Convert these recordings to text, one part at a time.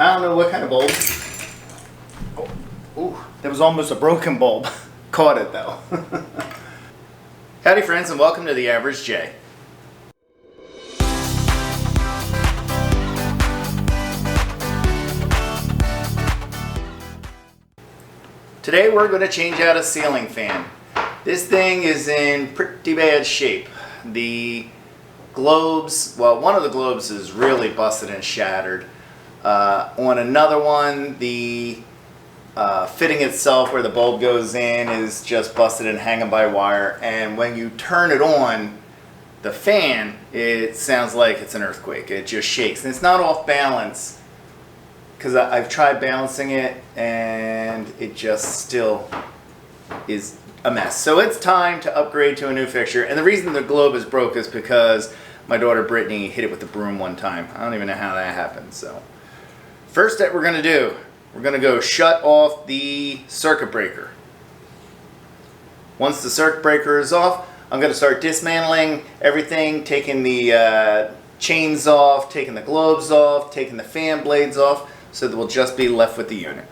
I don't know what kind of bulb. Oh, ooh, that was almost a broken bulb. Caught it though. Howdy friends, and welcome to The Average J. Today we're going to change out a ceiling fan. This thing is in pretty bad shape. The globes, well, one of the globes is really busted and shattered. On another one, the fitting itself where the bulb goes in is just busted and hanging by wire, and when you turn it on, the fan, it sounds like it's an earthquake. It just shakes, and it's not off balance because I've tried balancing it and it just still is a mess. So it's time to upgrade to a new fixture, and the reason the globe is broke is because my daughter Brittany hit it with a broom one time. I don't even know how that happened. So first step we're going to do, we're going to go shut off the circuit breaker. Once the circuit breaker is off, I'm going to start dismantling everything, taking the chains off, taking the globes off, taking the fan blades off, so that we'll just be left with the unit.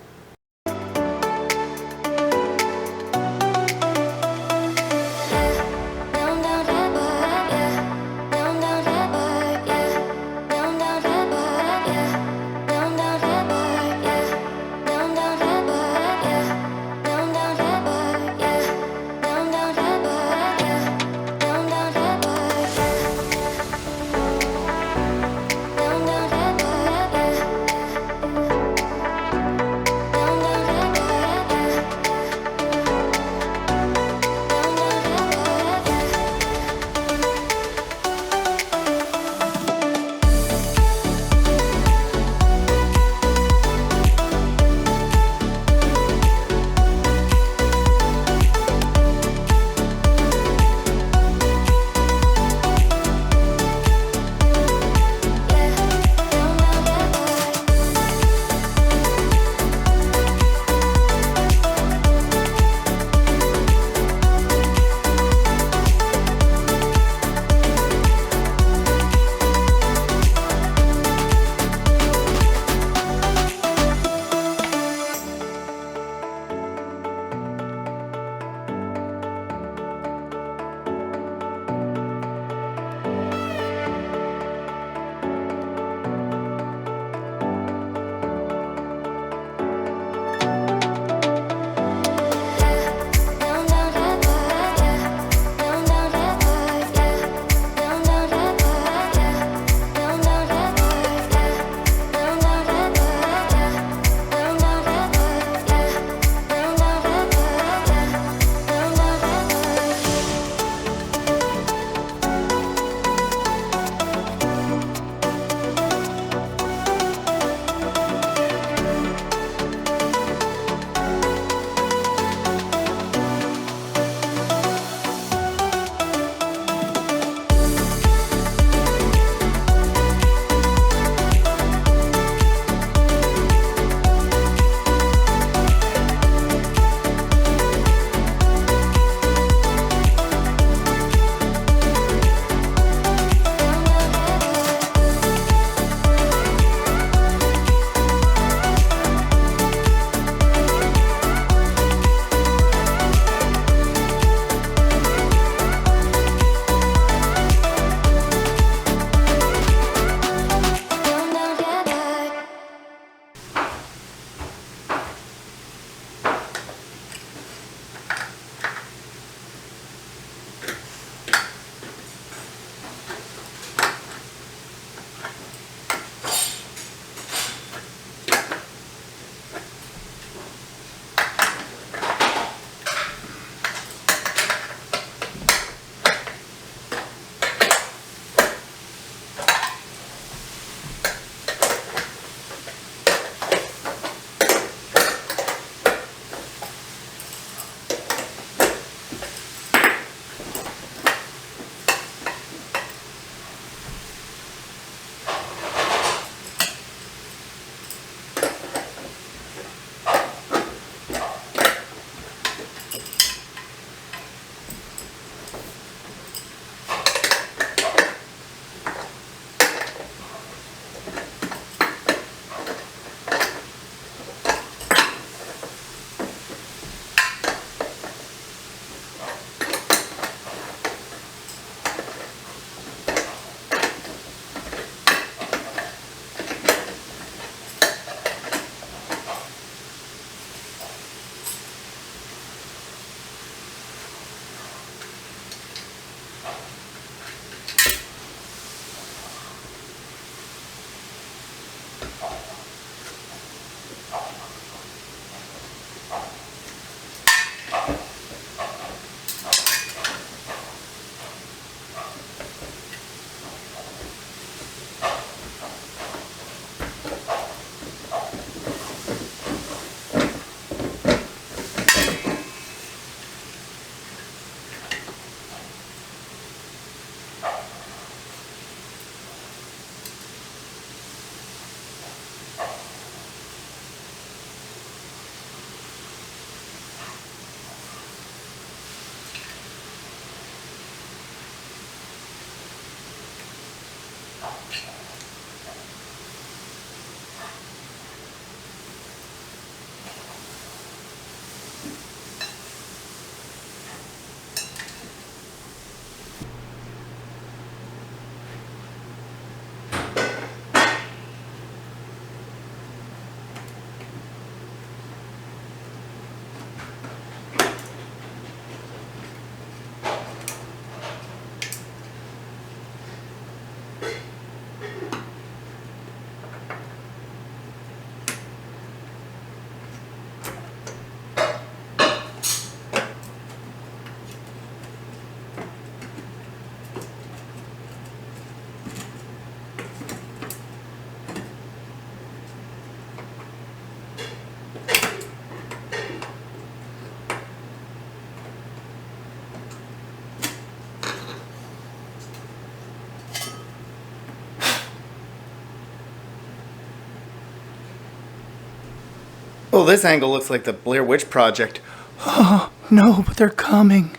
Oh, this angle looks like the Blair Witch Project. Oh, no, but they're coming.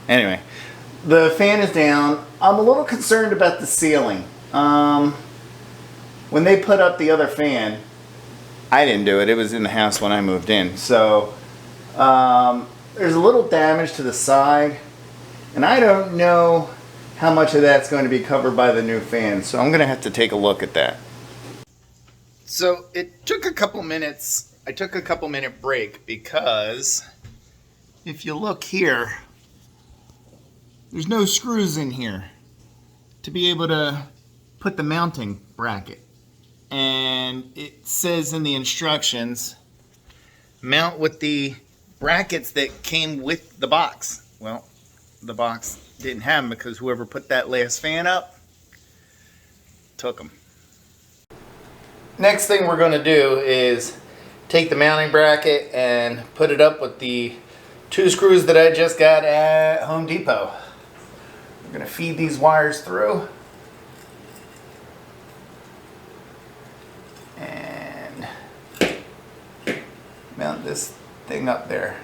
Anyway, the fan is down. I'm a little concerned about the ceiling. When they put up the other fan, I didn't do it. It was in the house when I moved in. So, there's a little damage to the side. And I don't know how much of that's going to be covered by the new fan. So I'm going to have to take a look at that. So it took a couple minutes. I took a couple minute break because if you look here, there's no screws in here to be able to put the mounting bracket. And it says in the instructions, mount with the brackets that came with the box. Well, the box didn't have them because whoever put that last fan up took them. Next thing we're going to do is take the mounting bracket and put it up with the 2 screws that I just got at Home Depot. We're going to feed these wires through and mount this thing up there.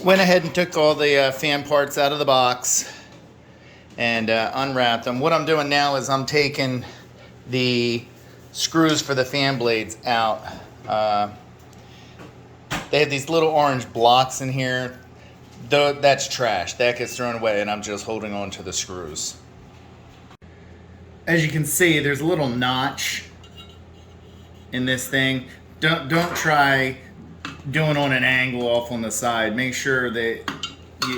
Went ahead and took all the fan parts out of the box and unwrapped them. What I'm doing now is I'm taking the screws for the fan blades out. They have these little orange blocks in here. That's trash. That gets thrown away and I'm just holding on to the screws. As you can see, there's a little notch in this thing. Don't try doing on an angle off on the side. Make sure that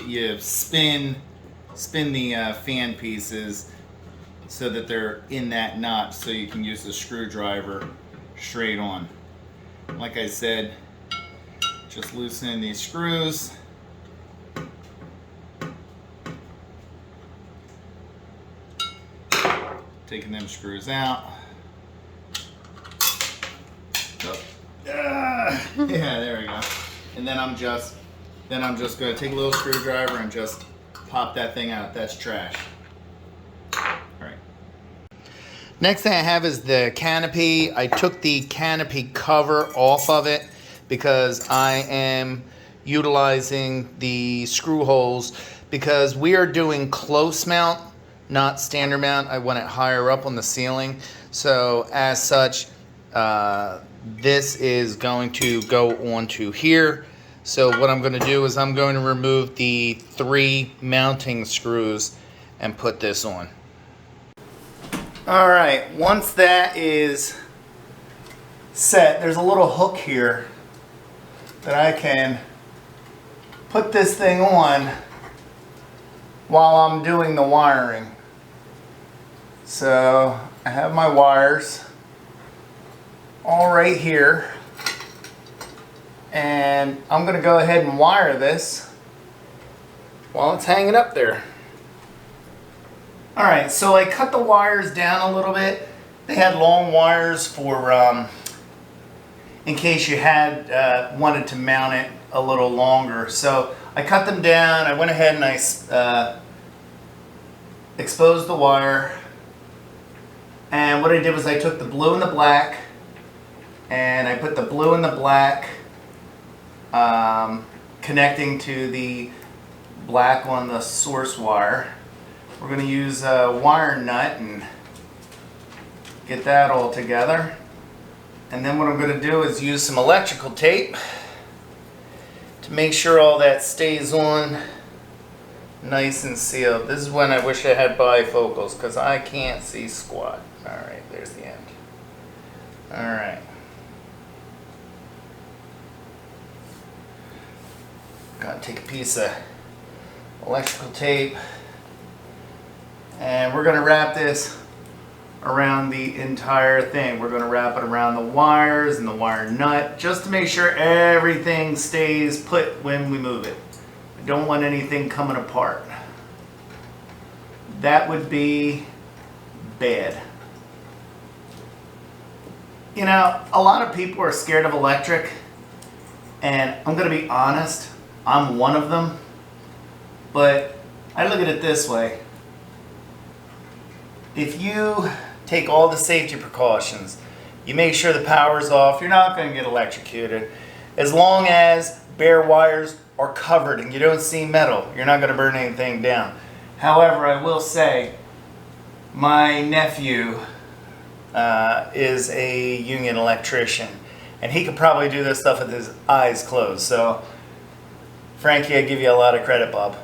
you spin the fan pieces so that they're in that notch, so you can use the screwdriver straight on. Like I said, just loosening these screws. Taking them screws out. Oh. Yeah, there we go. And then I'm just going to take a little screwdriver and just pop that thing out. That's trash. All right. Next thing I have is the canopy. I took the canopy cover off of it because I am utilizing the screw holes because we are doing close mount, not standard mount. I want it higher up on the ceiling. So as such, this is going to go onto here. So what I'm going to do is I'm going to remove the 3 mounting screws and put this on. All right, once that is set, there's a little hook here that I can put this thing on while I'm doing the wiring. So I have my wires all right here, and I'm going to go ahead and wire this while it's hanging up there. Alright, so I cut the wires down a little bit. They had long wires for in case you had wanted to mount it a little longer. So I cut them down. I went ahead and I exposed the wire, and what I did was I took the blue and the black and I put the blue and the black connecting to the black on the source wire. We're going to use a wire nut and get that all together. And then what I'm going to do is use some electrical tape to make sure all that stays on nice and sealed. This is when I wish I had bifocals because I can't see squat. Alright, there's the end. Alright. Gotta take a piece of electrical tape, and we're going to wrap this around the entire thing. We're going to wrap it around the wires and the wire nut just to make sure everything stays put when we move it. I don't want anything coming apart. That would be bad. You know, a lot of people are scared of electric, and I'm going to be honest, I'm one of them. But I look at it this way. If you take all the safety precautions, you make sure the power's off, you're not going to get electrocuted. As long as bare wires are covered and you don't see metal, you're not going to burn anything down. However, I will say, my nephew is a union electrician, and he could probably do this stuff with his eyes closed. So, Frankie, I give you a lot of credit, Bob.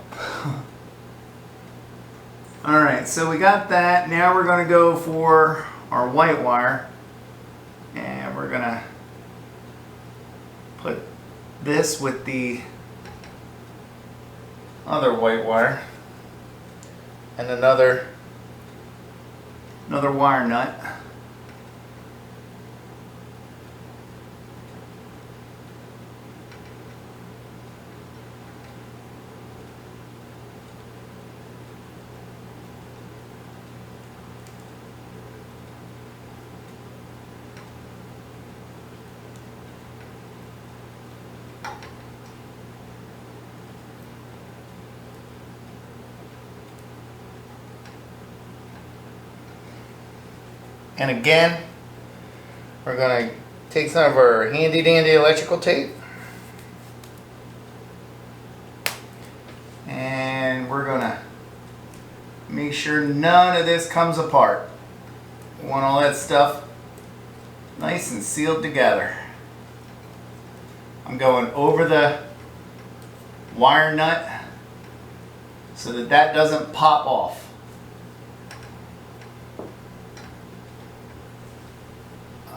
Alright, so we got that. Now we're going to go for our white wire, and we're going to put this with the other white wire and another wire nut. And again, we're going to take some of our handy dandy electrical tape, and we're going to make sure none of this comes apart. We want all that stuff nice and sealed together. I'm going over the wire nut so that that doesn't pop off.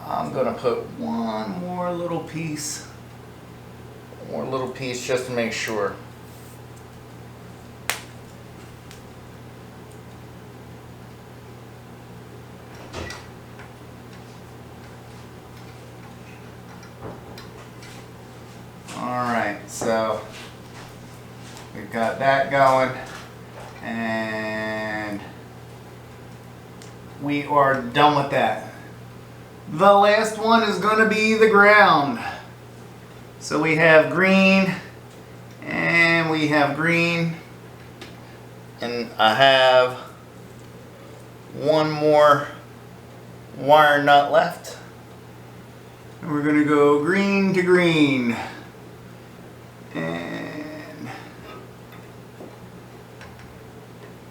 I'm gonna put one more little piece just to make sure. Alright, so we've got that going, and we are done with that. The last one is going to be the ground. So we have green, and we have green, and I have one more wire nut left. And we're going to go green to green. And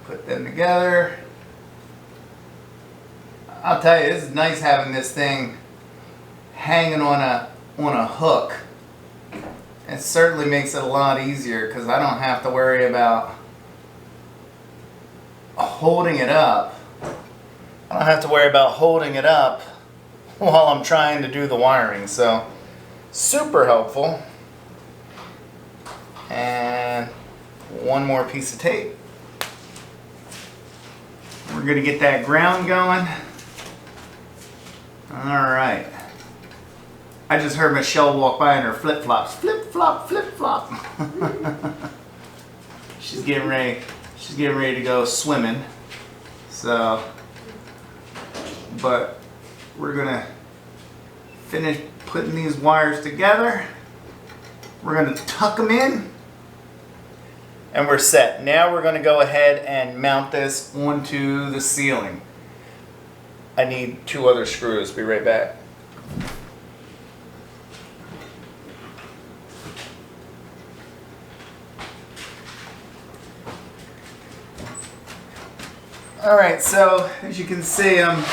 put them together. I'll tell you, this is nice having this thing hanging on a hook. It certainly makes it a lot easier because I don't have to worry about holding it up. I don't have to worry about holding it up while I'm trying to do the wiring. So, super helpful. And one more piece of tape. We're going to get that ground going. Alright. I just heard Michelle walk by in her flip-flops. Flip-flop, flip-flop. She's getting ready to go swimming. So, but we're going to finish putting these wires together. We're going to tuck them in. And we're set. Now we're going to go ahead and mount this onto the ceiling. I need 2 other screws. Be right back. Alright, so as you can see, I'm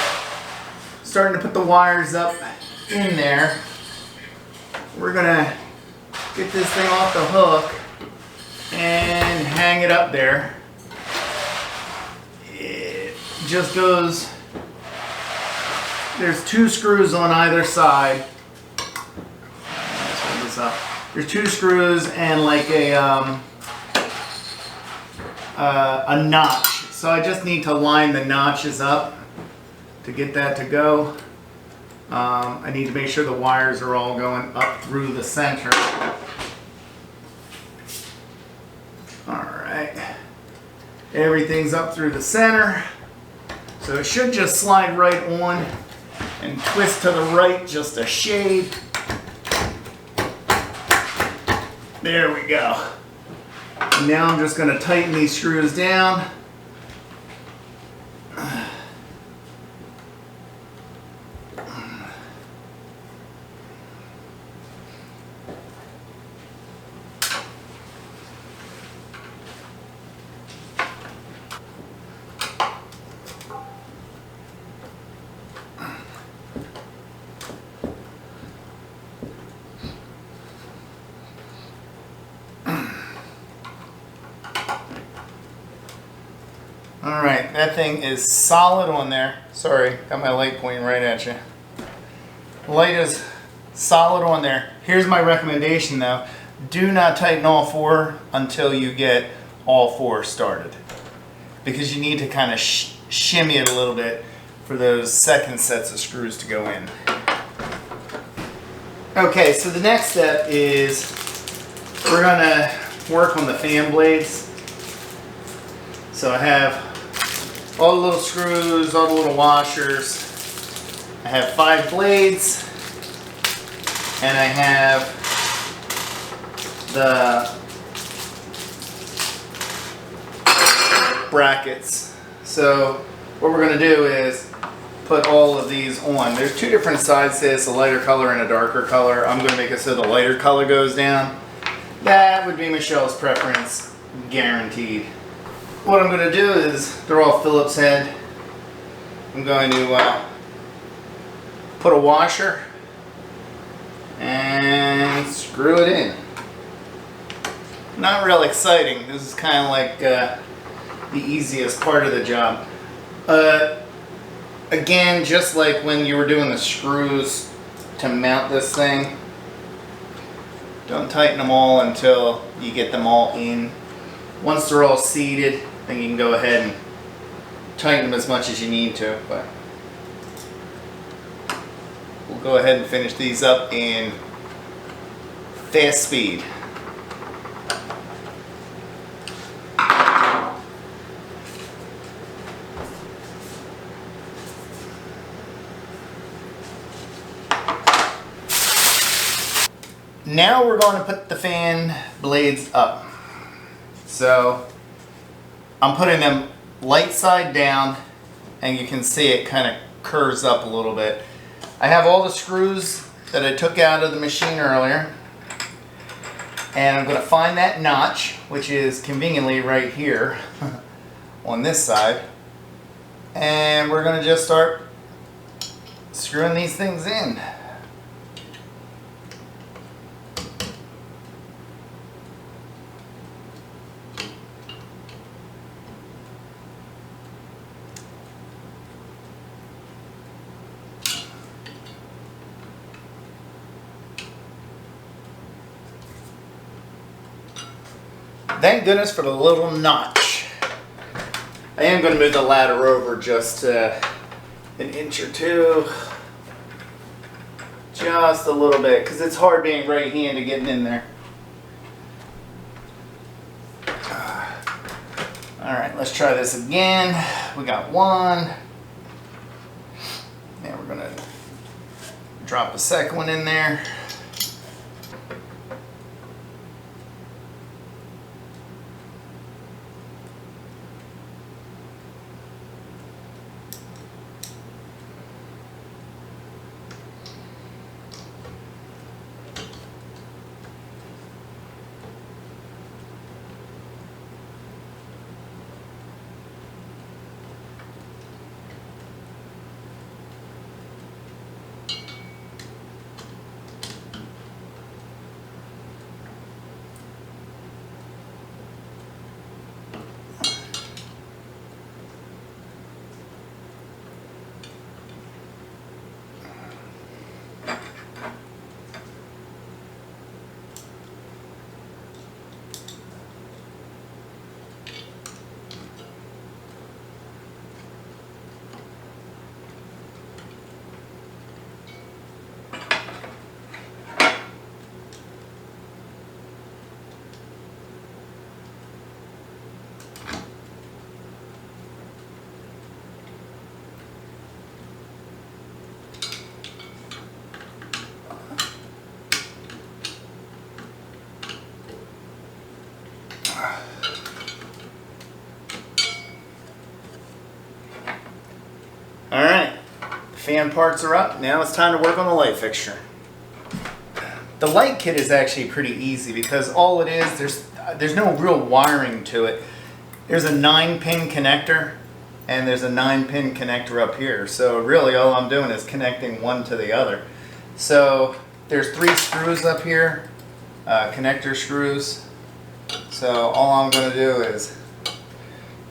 starting to put the wires up in there. We're going to get this thing off the hook and hang it up there. It just goes, there's 2 screws on either side. Let's hold this up. There's 2 screws and like a notch. So I just need to line the notches up to get that to go. I need to make sure the wires are all going up through the center. Alright, everything's up through the center, so it should just slide right on and twist to the right just a shade. There we go. Now I'm just going to tighten these screws down. Alright, that thing is solid on there. Sorry, got my light pointing right at you. Light is solid on there. Here's my recommendation though. Do not tighten all 4 until you get all 4 started. Because you need to kind of shimmy it a little bit for those second sets of screws to go in. Okay, so the next step is we're going to work on the fan blades. So I have all the little screws, all the little washers. I have 5 blades, and I have the brackets. So what we're going to do is put all of these on. There's 2 different sides to this, a lighter color and a darker color. I'm going to make it so the lighter color goes down. That would be Michelle's preference, guaranteed. What I'm going to do is, they're all Phillips head. I'm going to put a washer and screw it in. Not real exciting. This is kind of like the easiest part of the job. Again, just like when you were doing the screws to mount this thing, don't tighten them all until you get them all in. Once they're all seated, then you can go ahead and tighten them as much as you need to. But we'll go ahead and finish these up in fast speed. Now we're going to put the fan blades up. So I'm putting them light side down, and you can see it kind of curves up a little bit. I have all the screws that I took out of the machine earlier, and I'm going to find that notch, which is conveniently right here on this side, and we're going to just start screwing these things in. Thank goodness for the little notch. I am going to move the ladder over just an inch or two. Just a little bit, because it's hard being right-handed getting in there. Alright, let's try this again. We got one. Now we're going to drop a second one in there. Alright, the fan parts are up. Now it's time to work on the light fixture. The light kit is actually pretty easy because all it is, there's no real wiring to it. There's a 9-pin connector and there's a 9-pin connector up here. So really all I'm doing is connecting one to the other. So there's 3 screws up here, connector screws. So all I'm going to do is,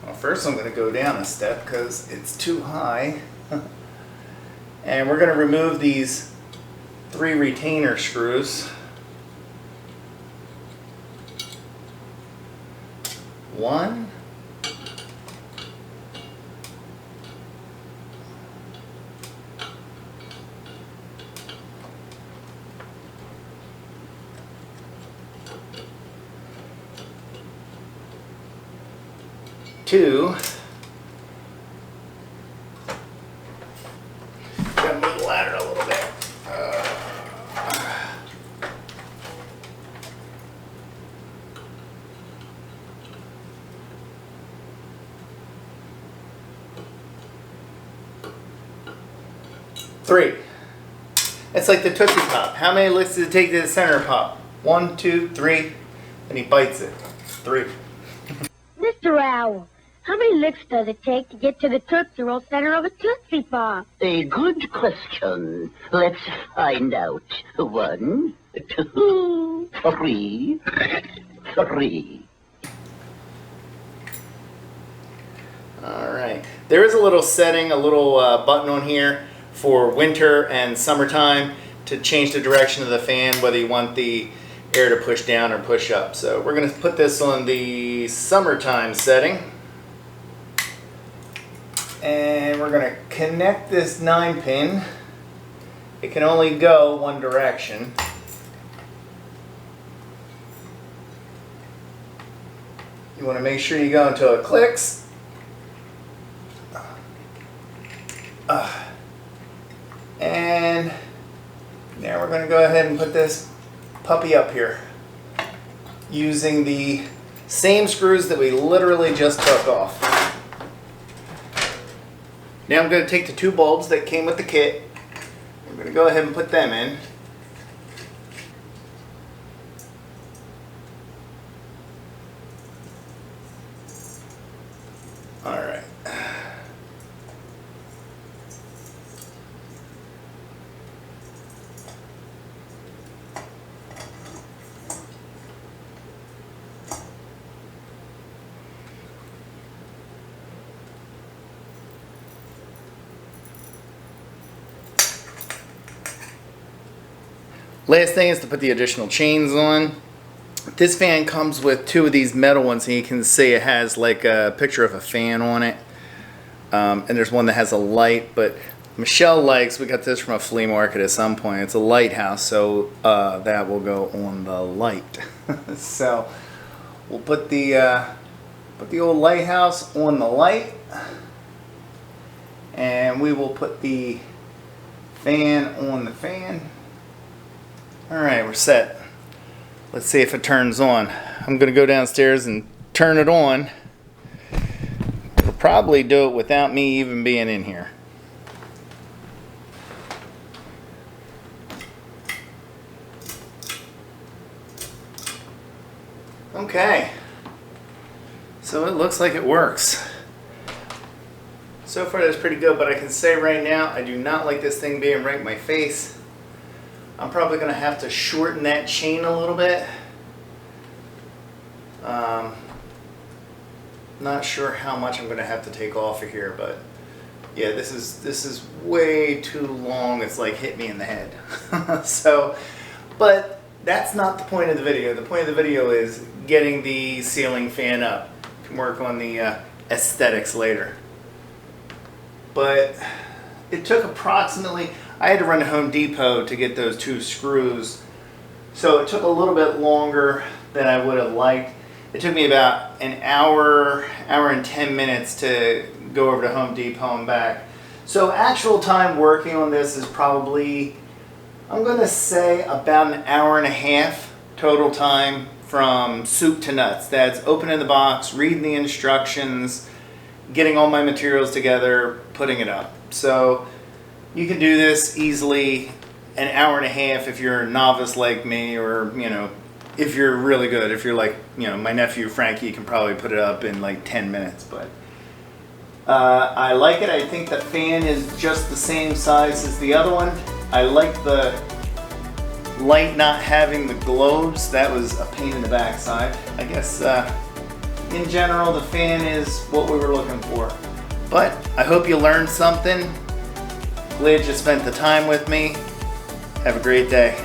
well, first I'm going to go down a step because it's too high. And we're going to remove these 3 retainer screws. 1, 2. Gotta move the ladder a little bit. 3. It's like the Tootsie Pop. How many licks does it take to the center pop? 1, 2, 3, and he bites it. 3. Mr. Owl, how many licks does it take to get to the Tootsie Roll center of a Tootsie Pop? A good question. Let's find out. 1, 2, 3, 3. Alright, right. There is a little setting, a little button on here for winter and summertime to change the direction of the fan, whether you want the air to push down or push up. So we're going to put this on the summertime setting. And we're going to connect this 9-pin. It can only go one direction. You want to make sure you go until it clicks. And now we're going to go ahead and put this puppy up here using the same screws that we literally just took off. Now I'm going to take the 2 bulbs that came with the kit. I'm going to go ahead and put them in. All right. Last thing is to put the additional chains on. This fan comes with 2 of these metal ones, and you can see it has like a picture of a fan on it. And there's one that has a light, but Michelle likes, we got this from a flea market at some point, it's a lighthouse, so that will go on the light. So we'll put the old lighthouse on the light, and we will put the fan on the fan. Alright, we're set. Let's see if it turns on. I'm going to go downstairs and turn it on. It'll probably do it without me even being in here. Okay. So it looks like it works. So far that's pretty good, but I can say right now I do not like this thing being right in my face. I'm probably going to have to shorten that chain a little bit. Not sure how much I'm going to have to take off of here, but yeah, this is way too long. It's like hit me in the head. So, but that's not the point of the video. The point of the video is getting the ceiling fan up. You can work on the aesthetics later. But it took approximately, I had to run to Home Depot to get those 2 screws, so it took a little bit longer than I would have liked. It took me about an hour and 10 minutes to go over to Home Depot and back. So actual time working on this is probably, I'm going to say about an hour and a half total time from soup to nuts. That's opening the box, reading the instructions, getting all my materials together, putting it up. So you can do this easily an hour and a half if you're a novice like me, or if you're really good. If you're like my nephew Frankie, can probably put it up in like 10 minutes. But I like it. I think the fan is just the same size as the other one. I like the light not having the globes. That was a pain in the backside. I guess in general the fan is what we were looking for. But I hope you learned something. Glad you spent the time with me. Have a great day.